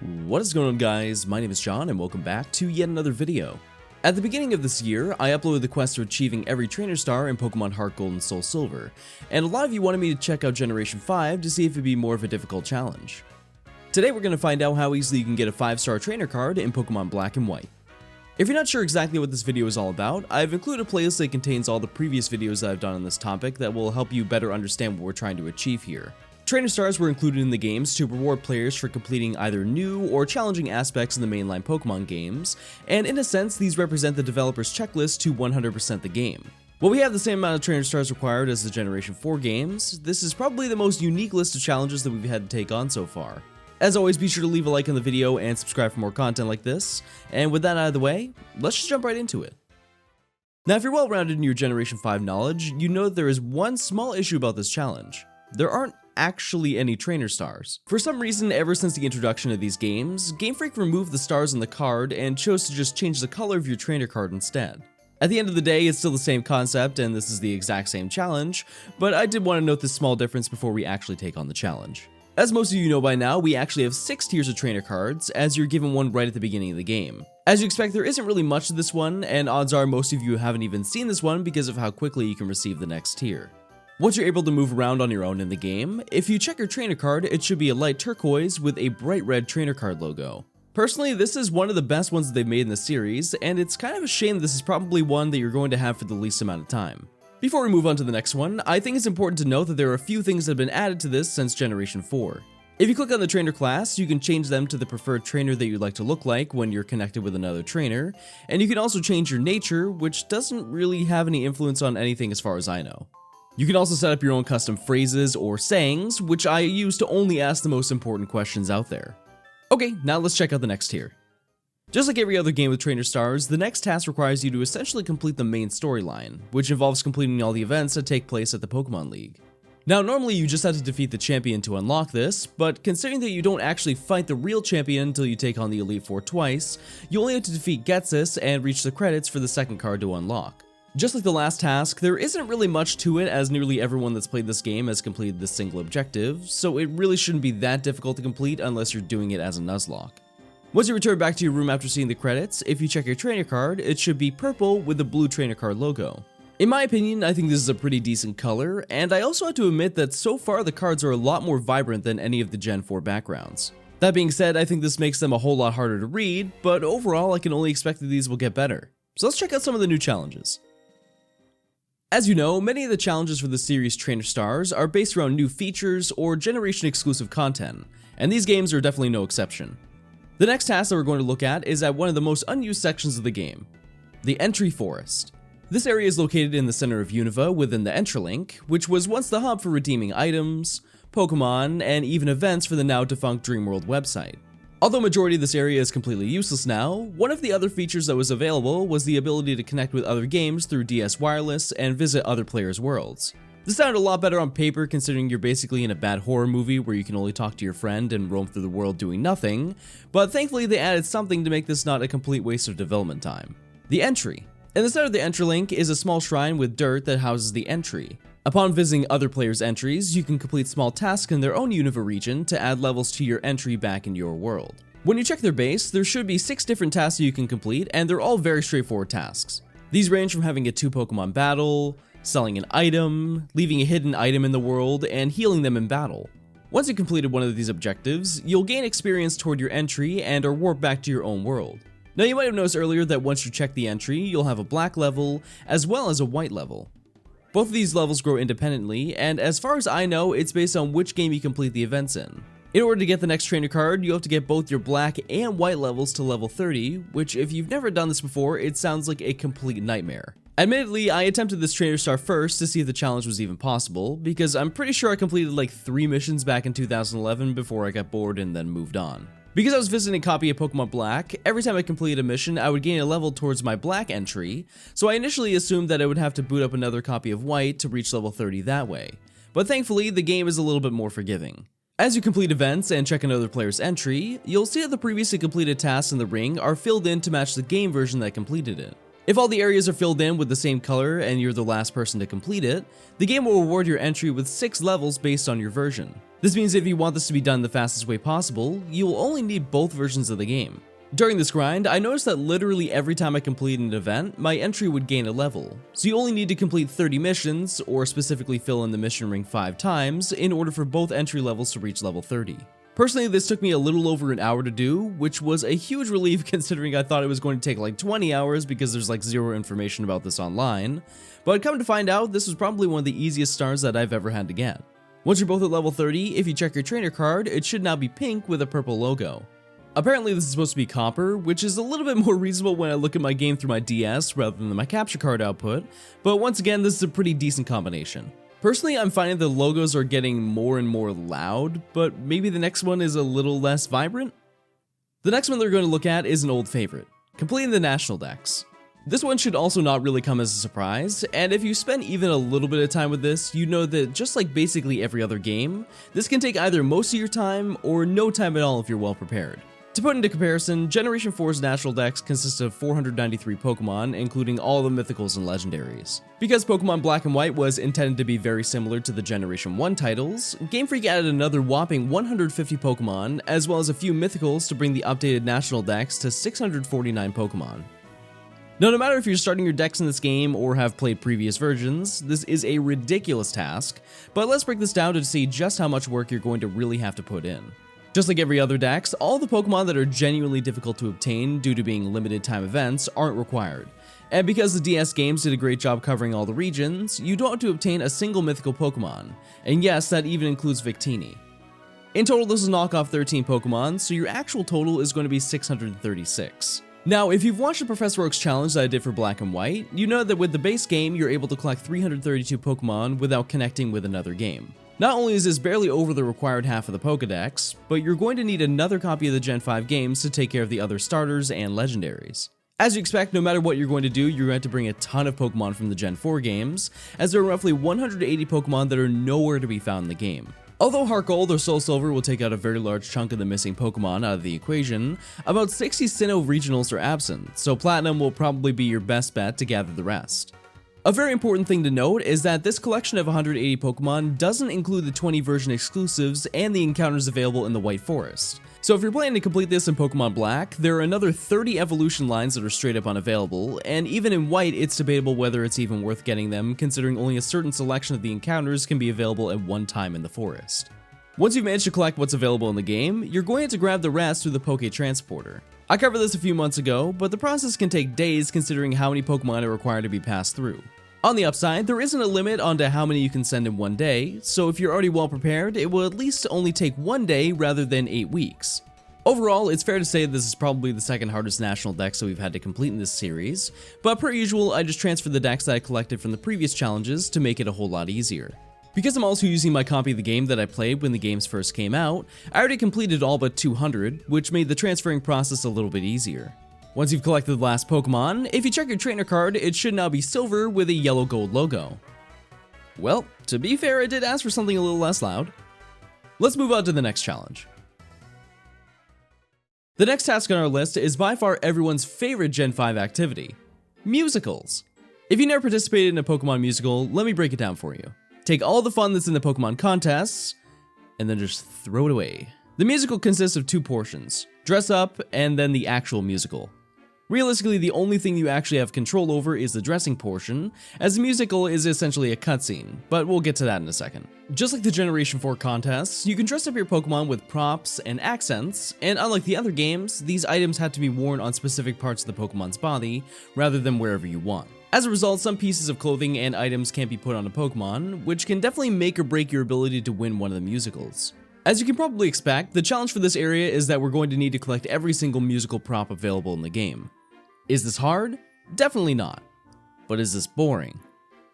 What is going on, guys? My name is John and welcome back to yet another video. At the beginning of this year, I uploaded the quest for achieving every trainer star in Pokemon Heart Gold and Soul Silver, and a lot of you wanted me to check out Generation 5 to see if it'd be more of a difficult challenge. Today we're going to find out how easily you can get a 5-star trainer card in Pokemon Black and White. If you're not sure exactly what this video is all about, I've included a playlist that contains all the previous videos that I've done on this topic that will help you better understand what we're trying to achieve here. Trainer stars were included in the games to reward players for completing either new or challenging aspects in the mainline Pokemon games, and in a sense these represent the developer's checklist to 100% the game. While we have the same amount of trainer stars required as the Generation 4 games, this is probably the most unique list of challenges that we've had to take on so far. As always, be sure to leave a like on the video and subscribe for more content like this, and with that out of the way, let's just jump right into it. Now if you're well rounded in your Generation 5 knowledge, you know that there is one small issue about this challenge. There aren't actually any trainer stars. For some reason, ever since the introduction of these games, Game Freak removed the stars on the card and chose to just change the color of your trainer card instead. At the end of the day, it's still the same concept and this is the exact same challenge, but I did want to note this small difference before we actually take on the challenge. As most of you know by now, we actually have 6 tiers of trainer cards, as you're given one right at the beginning of the game. As you expect, there isn't really much to this one, and odds are most of you haven't even seen this one because of how quickly you can receive the next tier. Once you're able to move around on your own in the game, if you check your trainer card, it should be a light turquoise with a bright red trainer card logo. Personally, this is one of the best ones that they've made in the series, and it's kind of a shame this is probably one that you're going to have for the least amount of time. Before we move on to the next one, I think it's important to note that there are a few things that have been added to this since Generation 4. If you click on the trainer class, you can change them to the preferred trainer that you'd like to look like when you're connected with another trainer, and you can also change your nature, which doesn't really have any influence on anything as far as I know. You can also set up your own custom phrases or sayings, which I use to only ask the most important questions out there. Okay, now let's check out the next tier. Just like every other game with trainer stars, the next task requires you to essentially complete the main storyline, which involves completing all the events that take place at the Pokemon League. Now normally you just have to defeat the champion to unlock this, but considering that you don't actually fight the real champion until you take on the Elite Four twice, you only have to defeat Getsis and reach the credits for the second card to unlock. Just like the last task, there isn't really much to it as nearly everyone that's played this game has completed this single objective, so it really shouldn't be that difficult to complete unless you're doing it as a Nuzlocke. Once you return back to your room after seeing the credits, if you check your trainer card, it should be purple with the blue trainer card logo. In my opinion, I think this is a pretty decent color, and I also have to admit that so far the cards are a lot more vibrant than any of the Gen 4 backgrounds. That being said, I think this makes them a whole lot harder to read, but overall I can only expect that these will get better. So let's check out some of the new challenges. As you know, many of the challenges for the series trainer stars are based around new features or generation exclusive content, and these games are definitely no exception. The next task that we're going to look at is at one of the most unused sections of the game, the Entry Forest. This area is located in the center of Unova within the Entralink, which was once the hub for redeeming items, Pokemon, and even events for the now defunct Dreamworld website. Although majority of this area is completely useless now, one of the other features that was available was the ability to connect with other games through DS Wireless and visit other players' worlds. This sounded a lot better on paper considering you're basically in a bad horror movie where you can only talk to your friend and roam through the world doing nothing, but thankfully they added something to make this not a complete waste of development time. The Entry. In the center of the Entralink is a small shrine with dirt that houses the entry. Upon visiting other players' entries, you can complete small tasks in their own Unova region to add levels to your entry back in your world. When you check their base, there should be 6 different tasks you can complete, and they're all very straightforward tasks. These range from having a 2 Pokemon battle, selling an item, leaving a hidden item in the world, and healing them in battle. Once you've completed one of these objectives, you'll gain experience toward your entry and are warped back to your own world. Now you might have noticed earlier that once you check the entry, you'll have a black level as well as a white level. Both of these levels grow independently, and as far as I know, it's based on which game you complete the events in. In order to get the next trainer card, you have to get both your black and white levels to level 30, which if you've never done this before, it sounds like a complete nightmare. Admittedly, I attempted this trainer star first to see if the challenge was even possible, because I'm pretty sure I completed like 3 missions back in 2011 before I got bored and then moved on. Because I was visiting a copy of Pokemon Black, every time I completed a mission, I would gain a level towards my black entry, so I initially assumed that I would have to boot up another copy of white to reach level 30 that way. But thankfully, the game is a little bit more forgiving. As you complete events and check another player's entry, you'll see that the previously completed tasks in the ring are filled in to match the game version that completed it. If all the areas are filled in with the same color and you're the last person to complete it, the game will reward your entry with 6 levels based on your version. This means if you want this to be done the fastest way possible, you will only need both versions of the game. During this grind, I noticed that literally every time I completed an event, my entry would gain a level. So you only need to complete 30 missions, or specifically fill in the mission ring 5 times, in order for both entry levels to reach level 30. Personally, this took me a little over an hour to do, which was a huge relief considering I thought it was going to take like 20 hours because there's like zero information about this online. But come to find out, this was probably one of the easiest stars that I've ever had to get. Once you're both at level 30, if you check your trainer card, it should now be pink with a purple logo. Apparently this is supposed to be copper, which is a little bit more reasonable when I look at my game through my DS rather than my capture card output, but once again this is a pretty decent combination. Personally, I'm finding the logos are getting more and more loud, but maybe the next one is a little less vibrant? The next one they're going to look at is an old favorite, completing the national decks. This one should also not really come as a surprise, and if you spend even a little bit of time with this, you know that just like basically every other game, this can take either most of your time or no time at all if you're well prepared. To put into comparison, Generation 4's national decks consist of 493 Pokemon, including all the mythicals and legendaries. Because Pokemon Black and White was intended to be very similar to the Generation 1 titles, Game Freak added another whopping 150 Pokemon, as well as a few mythicals to bring the updated national decks to 649 Pokemon. Now, no matter if you're starting your decks in this game or have played previous versions, this is a ridiculous task, but let's break this down to see just how much work you're going to really have to put in. Just like every other dex, all the Pokemon that are genuinely difficult to obtain due to being limited time events aren't required. And because the DS games did a great job covering all the regions, you don't have to obtain a single mythical Pokemon, and yes, that even includes Victini. In total, this will knock off 13 Pokemon, so your actual total is going to be 636. Now, if you've watched the Professor Oak's challenge that I did for Black and White, you know that with the base game, you're able to collect 332 Pokemon without connecting with another game. Not only is this barely over the required half of the Pokédex, but you're going to need another copy of the Gen 5 games to take care of the other starters and legendaries. As you expect, no matter what you're going to do, you're going to bring a ton of Pokemon from the Gen 4 games, as there are roughly 180 Pokemon that are nowhere to be found in the game. Although Heart Gold or Soul Silver will take out a very large chunk of the missing Pokemon out of the equation, about 60 Sinnoh regionals are absent, so Platinum will probably be your best bet to gather the rest. A very important thing to note is that this collection of 180 Pokemon doesn't include the 20 version exclusives and the encounters available in the White Forest. So if you're planning to complete this in Pokemon Black, there are another 30 evolution lines that are straight up unavailable, and even in White it's debatable whether it's even worth getting them considering only a certain selection of the encounters can be available at one time in the forest. Once you've managed to collect what's available in the game, you're going to have to grab the rest through the Poke Transporter. I covered this a few months ago, but the process can take days considering how many Pokemon are required to be passed through. On the upside, there isn't a limit onto how many you can send in one day, so if you're already well prepared, it will at least only take one day rather than 8 weeks. Overall, it's fair to say this is probably the second hardest national dex that we've had to complete in this series, but per usual, I just transferred the decks that I collected from the previous challenges to make it a whole lot easier. Because I'm also using my copy of the game that I played when the games first came out, I already completed all but 200, which made the transferring process a little bit easier. Once you've collected the last Pokemon, if you check your trainer card, it should now be silver with a yellow-gold logo. Well, to be fair, I did ask for something a little less loud. Let's move on to the next challenge. The next task on our list is by far everyone's favorite Gen 5 activity, musicals. If you never participated in a Pokemon musical, let me break it down for you. Take all the fun that's in the Pokemon contests, and then just throw it away. The musical consists of 2 portions, dress up and then the actual musical. Realistically, the only thing you actually have control over is the dressing portion, as the musical is essentially a cutscene, but we'll get to that in a second. Just like the Generation 4 contests, you can dress up your Pokemon with props and accents, and unlike the other games, these items have to be worn on specific parts of the Pokemon's body, rather than wherever you want. As a result, some pieces of clothing and items can't be put on a Pokemon, which can definitely make or break your ability to win one of the musicals. As you can probably expect, the challenge for this area is that we're going to need to collect every single musical prop available in the game. Is this hard? Definitely not. But is this boring?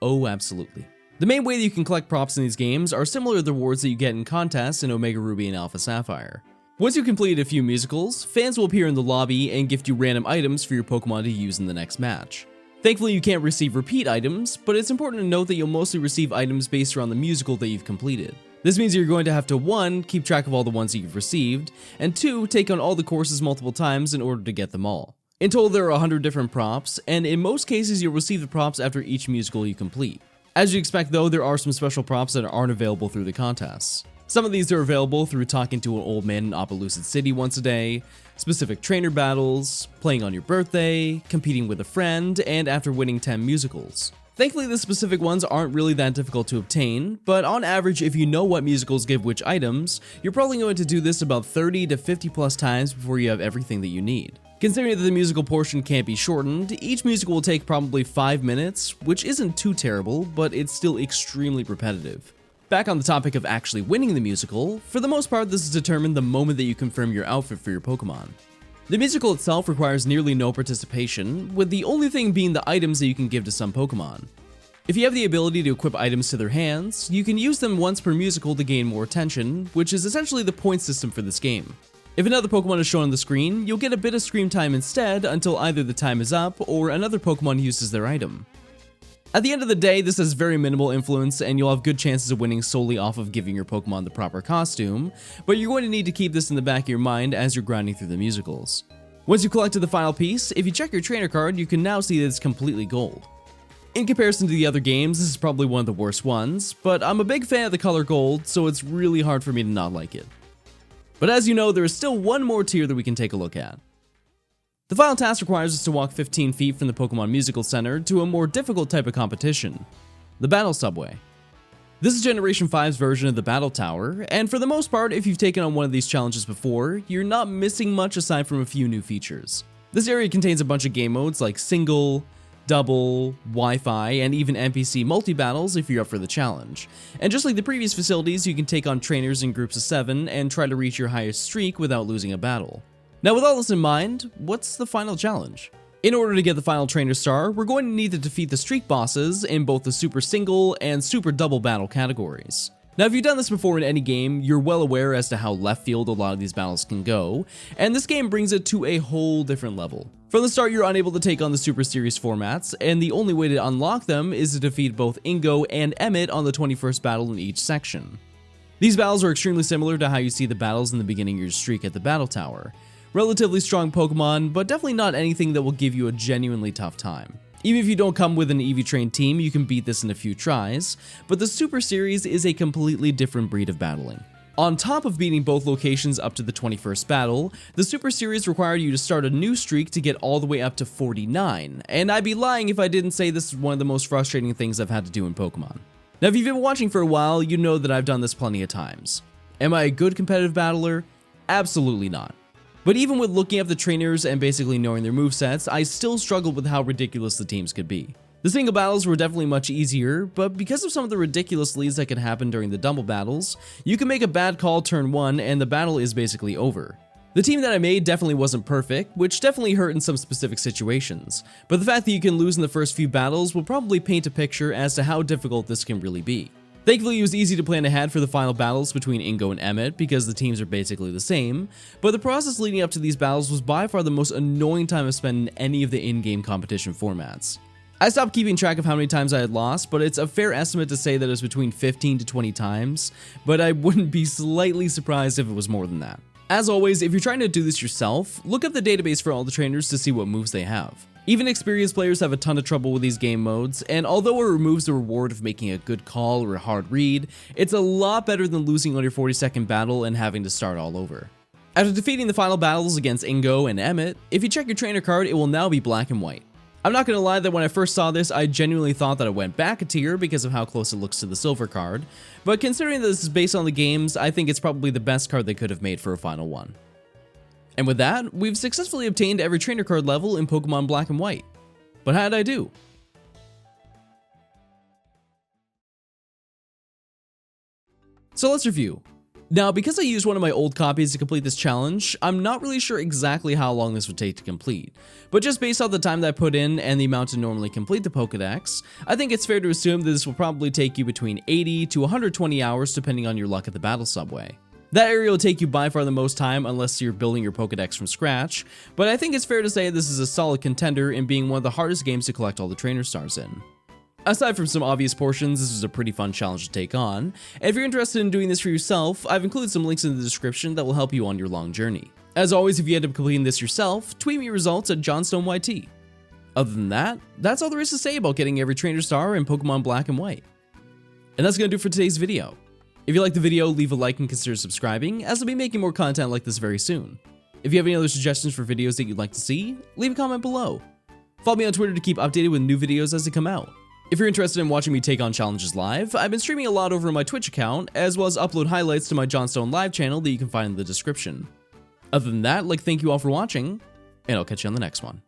Oh, absolutely. The main way that you can collect props in these games are similar to the rewards that you get in contests in Omega Ruby and Alpha Sapphire. Once you've completed a few musicals, fans will appear in the lobby and gift you random items for your Pokemon to use in the next match. Thankfully, you can't receive repeat items, but it's important to note that you'll mostly receive items based around the musical that you've completed. This means you're going to have to 1. Keep track of all the ones that you've received, and 2. Take on all the courses multiple times in order to get them all. In total, there are 100 different props, and in most cases, you'll receive the props after each musical you complete. As you expect though, there are some special props that aren't available through the contests. Some of these are available through talking to an old man in Opelousas City once a day, specific trainer battles, playing on your birthday, competing with a friend, and after winning 10 musicals. Thankfully, the specific ones aren't really that difficult to obtain, but on average, if you know what musicals give which items, you're probably going to do this about 30 to 50 plus times before you have everything that you need. Considering that the musical portion can't be shortened, each musical will take probably 5 minutes, which isn't too terrible, but it's still extremely repetitive. Back on the topic of actually winning the musical, for the most part this is determined the moment that you confirm your outfit for your Pokemon. The musical itself requires nearly no participation, with the only thing being the items that you can give to some Pokemon. If you have the ability to equip items to their hands, you can use them once per musical to gain more attention, which is essentially the point system for this game. If another Pokemon is shown on the screen, you'll get a bit of screen time instead until either the time is up or another Pokemon uses their item. At the end of the day, this has very minimal influence and you'll have good chances of winning solely off of giving your Pokemon the proper costume, but you're going to need to keep this in the back of your mind as you're grinding through the musicals. Once you've collected the final piece, if you check your trainer card, you can now see that it's completely gold. In comparison to the other games, this is probably one of the worst ones, but I'm a big fan of the color gold, so it's really hard for me to not like it. But as you know, there is still one more tier that we can take a look at. The final task requires us to walk 15 feet from the Pokemon Musical Center to a more difficult type of competition, the Battle Subway. This is Generation 5's version of the Battle Tower, and for the most part, if you've taken on one of these challenges before, you're not missing much aside from a few new features. This area contains a bunch of game modes like Single, Double, Wi-Fi, and even NPC multi-battles if you're up for the challenge. And just like the previous facilities, you can take on trainers in groups of 7 and try to reach your highest streak without losing a battle. Now with all this in mind, what's the final challenge? In order to get the final trainer star, we're going to need to defeat the streak bosses in both the Super Single and Super Double battle categories. Now if you've done this before in any game, you're well aware as to how left field a lot of these battles can go, and this game brings it to a whole different level. From the start, you're unable to take on the Super Series formats, and the only way to unlock them is to defeat both Ingo and Emmett on the 21st battle in each section. These battles are extremely similar to how you see the battles in the beginning of your streak at the Battle Tower. Relatively strong Pokemon, but definitely not anything that will give you a genuinely tough time. Even if you don't come with an EV trained team, you can beat this in a few tries, but the Super Series is a completely different breed of battling. On top of beating both locations up to the 21st battle, the Super Series required you to start a new streak to get all the way up to 49, and I'd be lying if I didn't say this is one of the most frustrating things I've had to do in Pokemon. Now if you've been watching for a while, you know that I've done this plenty of times. Am I a good competitive battler? Absolutely not. But even with looking up the trainers and basically knowing their movesets, I still struggled with how ridiculous the teams could be. The single battles were definitely much easier, but because of some of the ridiculous leads that could happen during the double battles, you can make a bad call turn 1 and the battle is basically over. The team that I made definitely wasn't perfect, which definitely hurt in some specific situations, but the fact that you can lose in the first few battles will probably paint a picture as to how difficult this can really be. Thankfully, it was easy to plan ahead for the final battles between Ingo and Emmett because the teams are basically the same, but the process leading up to these battles was by far the most annoying time I've spent in any of the in-game competition formats. I stopped keeping track of how many times I had lost, but it's a fair estimate to say that it was between 15 to 20 times, but I wouldn't be slightly surprised if it was more than that. As always, if you're trying to do this yourself, look up the database for all the trainers to see what moves they have. Even experienced players have a ton of trouble with these game modes, and although it removes the reward of making a good call or a hard read, it's a lot better than losing on your 42nd battle and having to start all over. After defeating the final battles against Ingo and Emmett, if you check your trainer card, it will now be black and white. I'm not gonna lie that when I first saw this, I genuinely thought that I went back a tier because of how close it looks to the silver card, but considering that this is based on the games, I think it's probably the best card they could have made for a final one. And with that, we've successfully obtained every trainer card level in Pokemon Black and White. But how did I do? So let's review. Now, because I used one of my old copies to complete this challenge, I'm not really sure exactly how long this would take to complete. But just based off the time that I put in and the amount to normally complete the Pokédex, I think it's fair to assume that this will probably take you between 80 to 120 hours depending on your luck at the Battle Subway. That area will take you by far the most time unless you're building your Pokédex from scratch, but I think it's fair to say this is a solid contender in being one of the hardest games to collect all the trainer stars in. Aside from some obvious portions, this was a pretty fun challenge to take on, and if you're interested in doing this for yourself, I've included some links in the description that will help you on your long journey. As always, if you end up completing this yourself, tweet me your results at Johnstone YT. Other than that, that's all there is to say about getting every trainer star in Pokemon Black and White. And that's going to do it for today's video. If you liked the video, leave a like and consider subscribing, as I'll be making more content like this very soon. If you have any other suggestions for videos that you'd like to see, leave a comment below. Follow me on Twitter to keep updated with new videos as they come out. If you're interested in watching me take on challenges live, I've been streaming a lot over my Twitch account, as well as upload highlights to my Johnstone live channel that you can find in the description. Other than that, thank you all for watching, and I'll catch you on the next one.